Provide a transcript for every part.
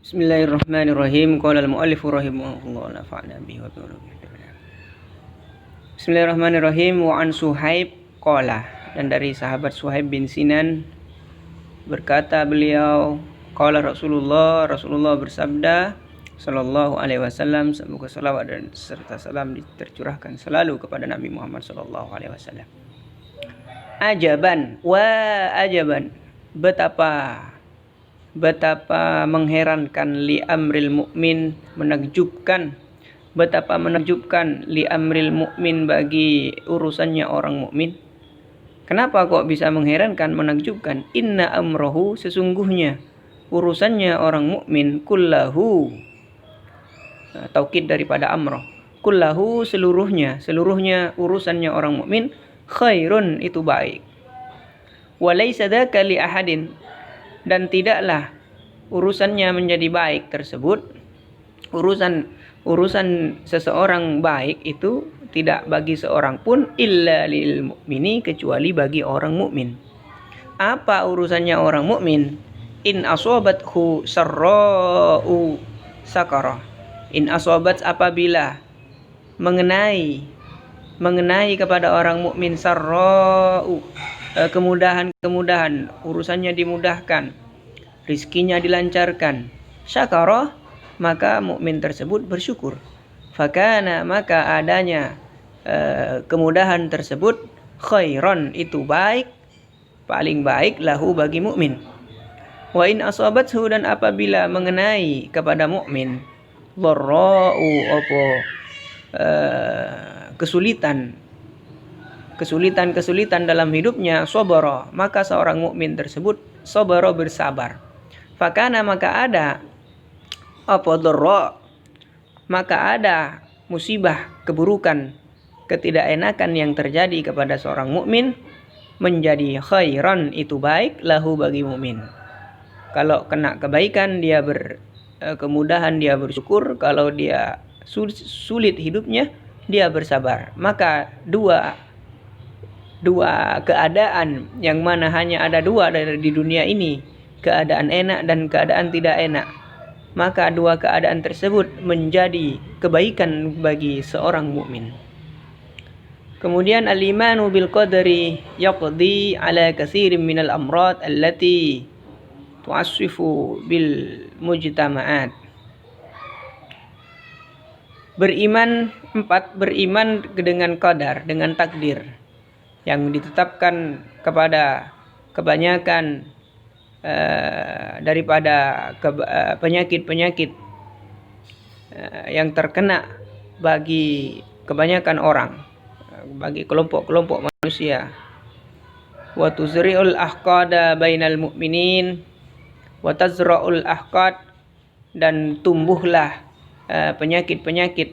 Bismillahirrahmanirrahim. Qala al-mu'allifu rahimahullah nafa'na bihi wa Bismillahirrahmanirrahim. Wa an Suhaib qala, dan dari sahabat Suhaib bin Sinan berkata beliau, qala Rasulullah bersabda sallallahu alaihi wasallam, semoga salawat dan serta salam tercurahkan selalu kepada Nabi Muhammad sallallahu alaihi wasallam. Ajaban wa ajaban, betapa mengherankan, li amril mukmin, menakjubkan, betapa menakjubkan, li amril mukmin, bagi urusannya orang mukmin. Kenapa kok bisa mengherankan, menakjubkan? Inna amrohu, sesungguhnya urusannya orang mukmin, kullahu, taukid daripada amroh, kullahu, seluruhnya urusannya orang mukmin, khairun, itu baik. Walaysa dzaka li ahadin, dan tidaklah urusannya menjadi baik tersebut, urusan seseorang baik itu tidak bagi seorang pun, illa lil mukmini, kecuali bagi orang mukmin. Apa urusannya orang mukmin? In asobathu sarra'u sakara. In asobat, apabila mengenai kepada orang mukmin, sarra'u, kemudahan, urusannya dimudahkan, rizkinya dilancarkan, syakara, maka mukmin tersebut bersyukur. Fakana, maka adanya kemudahan tersebut, khairon, itu baik, paling baik, lahu, bagi mukmin. Wa in asabathu, dan apabila mengenai kepada mukmin, dharra'u, kesulitan dalam hidupnya, sabara, maka seorang mukmin tersebut sabara, bersabar. Fakana, maka ada dharra, maka ada musibah, keburukan, ketidakenakan yang terjadi kepada seorang mukmin, menjadi khairan, itu baik, lahu, bagi mukmin. Kalau kena kebaikan, dia kemudahan, dia bersyukur. Kalau dia sulit hidupnya, dia bersabar. Maka dua keadaan, yang mana hanya ada dua di dunia ini, keadaan enak dan keadaan tidak enak, maka dua keadaan tersebut menjadi kebaikan bagi seorang mukmin. Kemudian al-imanu bil qadari yaqdi ala katsirin minal amrad allati tu'assifu bil mujtama'at. Beriman dengan qadar, dengan takdir yang ditetapkan kepada kebanyakan daripada penyakit-penyakit yang terkena bagi kebanyakan orang, bagi kelompok-kelompok manusia. Wa tuzri'ul ahqada bainal mu'minin wa tazra'ul ahqad, dan tumbuhlah penyakit-penyakit,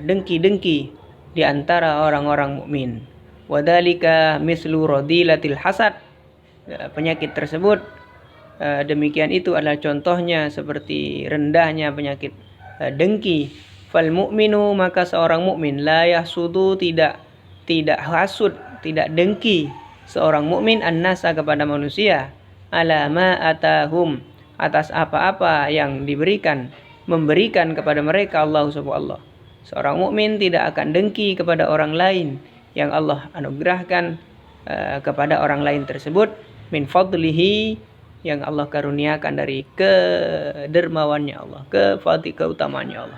dengki-dengki di antara orang-orang mukmin. Wadhalika mislu radilatil hasad, penyakit tersebut demikian itu adalah contohnya seperti rendahnya penyakit dengki. Fal mu'minu, maka seorang mukmin, la yahsudu, tidak hasud, tidak dengki seorang mukmin, annasa, kepada manusia, ala ma atahum, atas apa-apa yang memberikan kepada mereka Allah subhanahu. Seorang mukmin tidak akan dengki kepada orang lain yang Allah anugerahkan kepada orang lain tersebut, min fadlihi, yang Allah karuniakan dari kedermawannya Allah, keutamaannya Allah.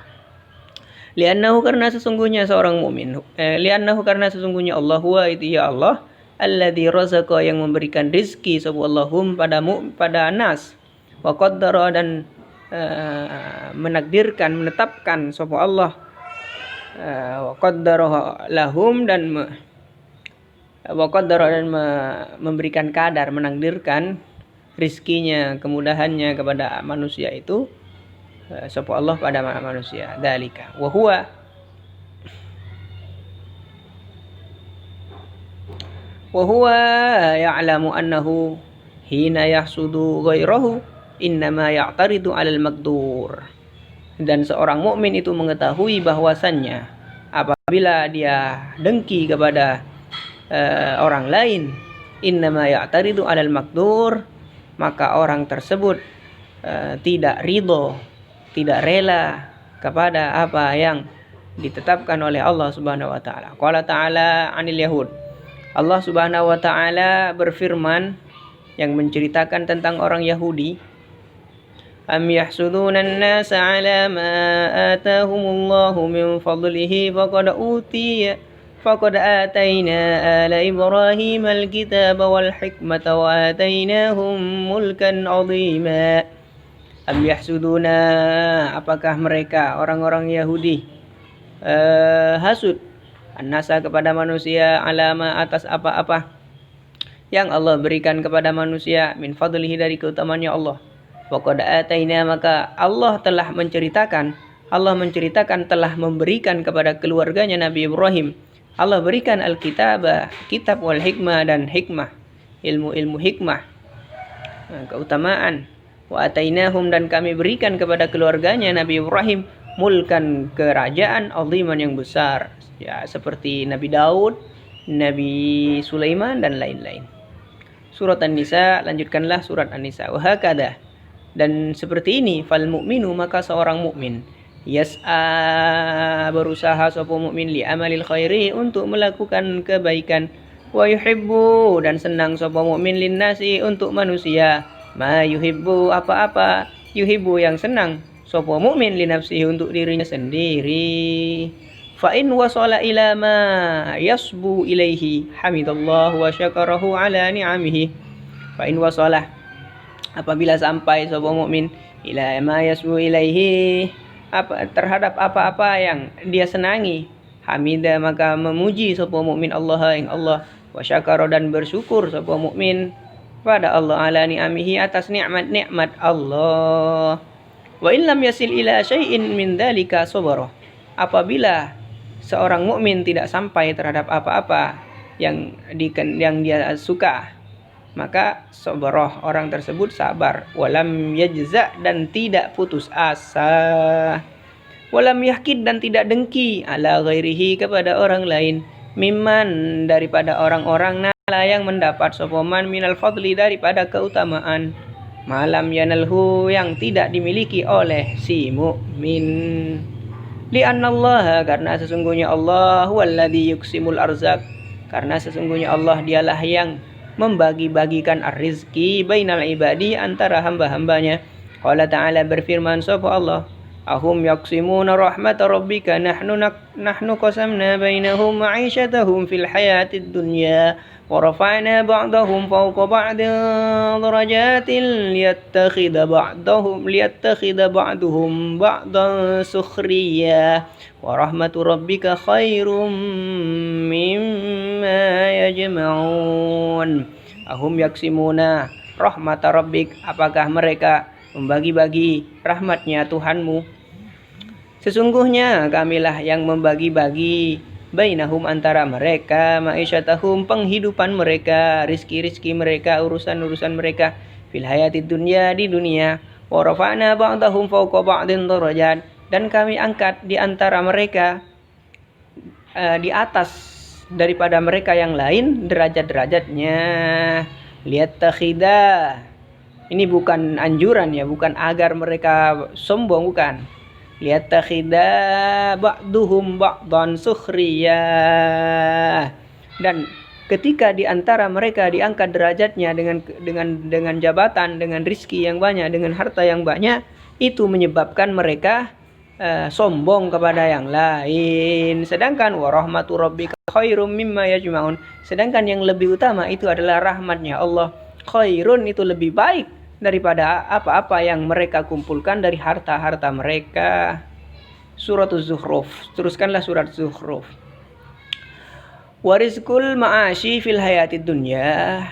Li'annahu, karena sesungguhnya seorang mukmin, karena sesungguhnya Allah, huwa, itu ya Allah, alladzi razaqa, yang memberikan rizki, subhallahum, pada nas, wa qaddara, dan menetapkan sapa Allah, wa qaddara lahum, dan memberikan kadar, menakdirkan rizkinya, kemudahannya kepada manusia itu, sapa Allah pada manusia. Dalika wa huwa ya'lamu annahu hina yahsudu ghairahu innama ya'taridu 'alal maqdur. Dan seorang mukmin itu mengetahui bahwasannya apabila dia dengki kepada orang lain, innama ya'taridu 'alal maqdur, maka orang tersebut tidak ridho, tidak rela kepada apa yang ditetapkan oleh Allah Subhanahu wa taala. Qala ta'ala 'anil yahud. Allah Subhanahu wa taala berfirman yang menceritakan tentang orang Yahudi, am yahsuduna an-nasa 'ala ma atahumullahu min fadlihi faqad atayna ala Ibrahim al-kitaba wal hikmata wa atainahum mulkan 'azima. Am yahsuduna, apakah mereka orang-orang Yahudi hasud an-nasa kepada manusia, alama atas apa-apa yang Allah berikan kepada manusia, min fadlihi dari keutamaannya Allah. Faqad ataina, maka Allah menceritakan telah memberikan kepada keluarganya Nabi Ibrahim. Allah berikan Alkitab, kitab wal hikmah dan hikmah, ilmu-ilmu hikmah, keutamaan. Wa atainahum, dan kami berikan kepada keluarganya Nabi Ibrahim mulkan, kerajaan aziman yang besar, ya seperti Nabi Daud, Nabi Sulaiman dan lain-lain. Surat An-Nisa, lanjutkanlah surat An-Nisa. Wa hakadha, dan seperti ini, fal mu'minu, maka seorang mukmin, yas'a, berusaha sapa mukmin, li amalil khairi, untuk melakukan kebaikan, wa yuhibbu, dan senang sapa mukmin, linnasi, untuk manusia, ma yuhibbu, apa-apa yuhibbu yang senang sapa mukmin, li nafsihi, untuk dirinya sendiri. Fa in wasala ila ma yasbu ilaihi hamidallahu wa syakarahu ala ni'amihi. Fa in wasala, apabila sampai sapa mukmin, ila ma yasbu ilaihi, terhadap apa-apa yang dia senangi, hamida, maka memuji sapa mukmin Allah ing Allah, wa syakara, dan bersyukur sapa mukmin pada Allah, ala ni'amihi, atas nikmat-nikmat Allah. Wa in lam yasil ila syai'in min dzalika sabara, apabila seorang mukmin tidak sampai terhadap apa-apa yang dia suka, maka sabara, orang tersebut sabar. Walam yajza, dan tidak putus asa. Walam yahkid, dan tidak dengki, ala ghairihi, kepada orang lain, mimman, daripada orang-orang, nala, yang mendapat sopoman, minal fadli, daripada keutamaan, malam yanalhu, yang tidak dimiliki oleh si mukmin. Li'annallaha, karena sesungguhnya Allah, huwallazi yuqsimul arzak, karena sesungguhnya Allah dialah yang membagi-bagikan ar-rizki bainal ibadi, antara hamba-hambanya. Qala ta'ala, berfirman sapa Allah, ahum yaqsimuna rahmat rabbika nahnu qasamna bainahum ma'isyatahum fil hayatid dunya wa rafa'na ba'dahum fawqa ba'din darajatin liyattakhidha ba'duhum ba'dan sukhriya wa rahmatu rabbika khairum mimma yajma'un. Ahum yaksimuna rahmat rabbik, apakah mereka membagi-bagi rahmatnya Tuhanmu? Sesungguhnya kamilah yang membagi-bagi bainahum, antara mereka, ma'isyatahum, penghidupan mereka, rizki-rizki mereka, urusan-urusan mereka, fil hayatid dunya, di dunia, wa rafa'na ba'dahum fawqa ba'din darajat, dan kami angkat di antara mereka di atas daripada mereka yang lain derajat-derajatnya. Liyattakhidha, ini bukan anjuran ya, bukan agar mereka sombong, bukan. Liyattakhidha ba'duhum ba'dan sukhriya, dan ketika di antara mereka diangkat derajatnya dengan jabatan, dengan rizki yang banyak, dengan harta yang banyak, itu menyebabkan mereka sombong kepada yang lain. Sedangkan wa rahmatu rabbika khairum mimma yajma'un, sedangkan yang lebih utama itu adalah rahmatnya Allah. Khairun, itu lebih baik daripada apa-apa yang mereka kumpulkan dari harta-harta mereka. Surat Az-Zukhruf, teruskanlah surat Zukhruf. Warizqul ma'ashi fil hayatid dunya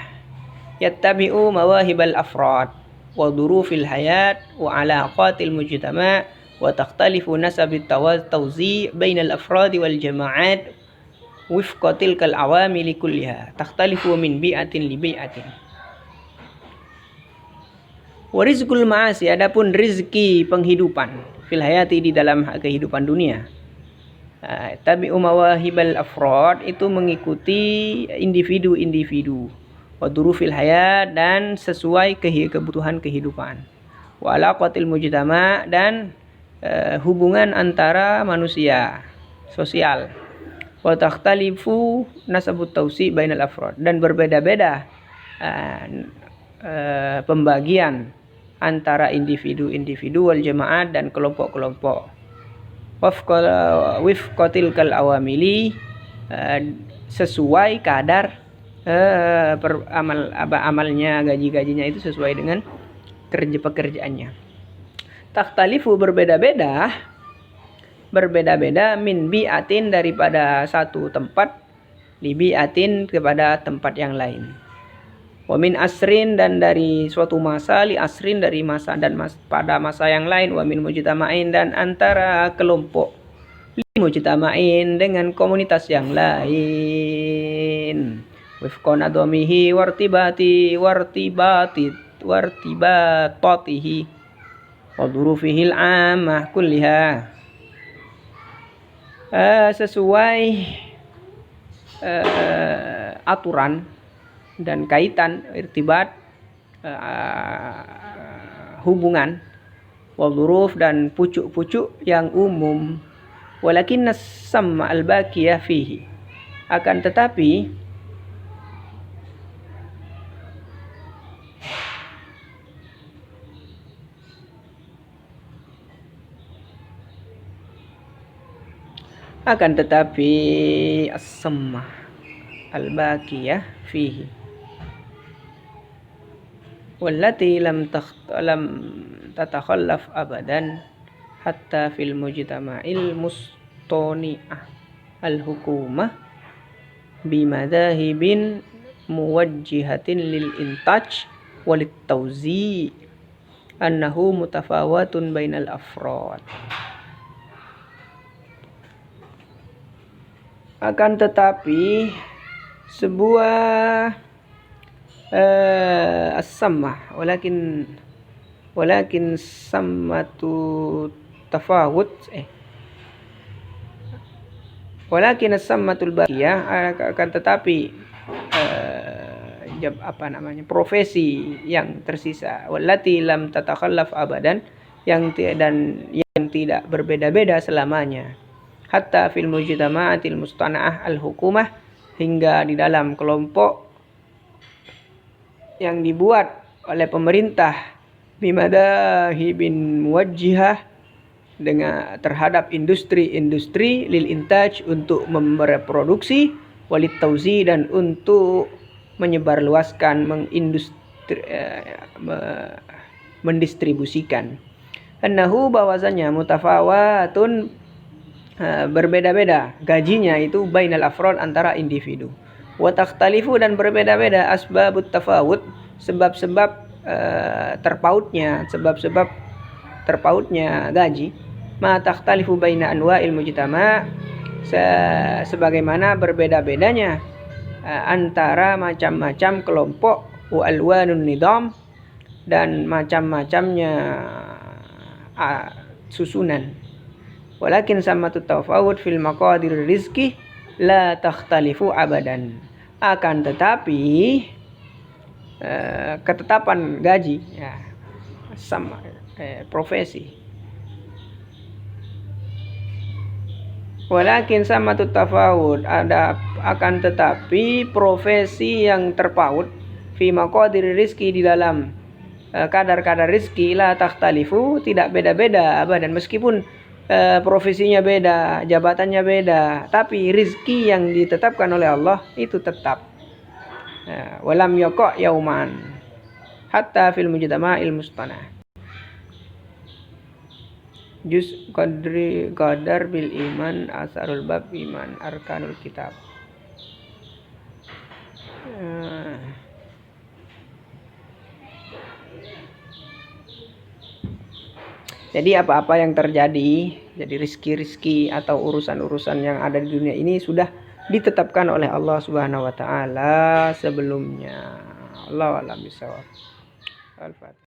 yattabi'u mawahibal afrad wa durufil hayat wa alaqatil mujtama' wa takhtalifu nasabit tawzi' bainal afradi wal jama'at wifqa tilkal awamili kulliha takhtalifu min bi'atin li bi'atin. Warizqul ma'asi, adapun rizki penghidupan, fil hayati, di dalam kehidupan dunia, tabi'u mawahibal afrad, itu mengikuti individu-individu, wa durufil hayat, dan sesuai kebutuhan kehidupan, wa alaqatil mujtama, dan hubungan antara manusia, sosial. Wa takhtalifu nasabut tausi bainal afrad, dan berbeda-beda pembagian antara individu-individu wal jamaat dan kelompok-kelompok. Wifqatil kal awamili, sesuai kadar amalnya, gaji-gajinya itu sesuai dengan pekerjaannya. Takhtalifu, berbeda-beda min bi'atin, daripada satu tempat, li bi'atin, kepada tempat yang lain. Wa min asrin, dan dari suatu masa, li asrin, dari masa dan pada masa yang lain. Wa min mujtama'in, dan antara kelompok, li mujtama'in, dengan komunitas yang lain. Wifqan adomihi wartibatihi wa dhurufihil ammah kulliha, sesuai aturan dan kaitan, irtibat, hubungan, wa dhuruf, dan pucuk-pucuk yang umum. Walakin as-samma al-baqiyah fihi, akan tetapi as-samma al-baqiyah fihi wallati lam tatakhallaf abadan hatta fil mujtama'il mustani'ah al-hukumah bimadahibin muwajjihatin lil intaj walit tawzi' annahu mutafawatun bainal afrad. Akan tetapi sebuah as-sammah, walakin sammatu tafawut, walakin as-sammatul baqiyah, akan tetapi profesi yang tersisa, wallati lam tatakhallaf abadan, yang tidak berbeda-beda selamanya, hatta fil mujtama'atil mustana'ah al-hukumah, hingga di dalam kelompok yang dibuat oleh pemerintah, bimadahibin muwajjihah, dengan terhadap industri-industri, lil intaj, untuk memproduksi, walit tauzi, dan untuk menyebarluaskan, mendistribusikan. Annahu, bahwasanya, mutafawatun, berbeda-beda gajinya itu, bainal afrod, antara individu. Wa takhtalifu, dan berbeda-beda asbabut tafawut, sebab-sebab terpautnya gaji, ma takhtalifu baina anwa'il mujtama', sebagaimana berbeda-bedanya antara macam-macam kelompok, wa alwanun nidam, dan macam-macamnya susunan. Walakin sammatu tafawut fil maqadir rizki la takhtalifu abadan, akan tetapi ketetapan gaji, sama profesi, walakin sammatu tafawut, akan tetapi profesi yang terpaut, fi maqadir rizki, di dalam kadar-kadar rizki, la takhtalifu, tidak beda-beda abadan, meskipun profesinya beda, jabatannya beda, tapi rizki yang ditetapkan oleh Allah itu tetap. Walam yaqa' yauman hatta fil mujtama'il mustanah. Juz qadar bil iman, asarul bab iman, arkanul kitab. Jadi apa-apa yang terjadi, jadi rizki-rizki atau urusan-urusan yang ada di dunia ini sudah ditetapkan oleh Allah Subhanahu wa taala sebelumnya. Allahu a'lam bishawab. Al-Fatihah.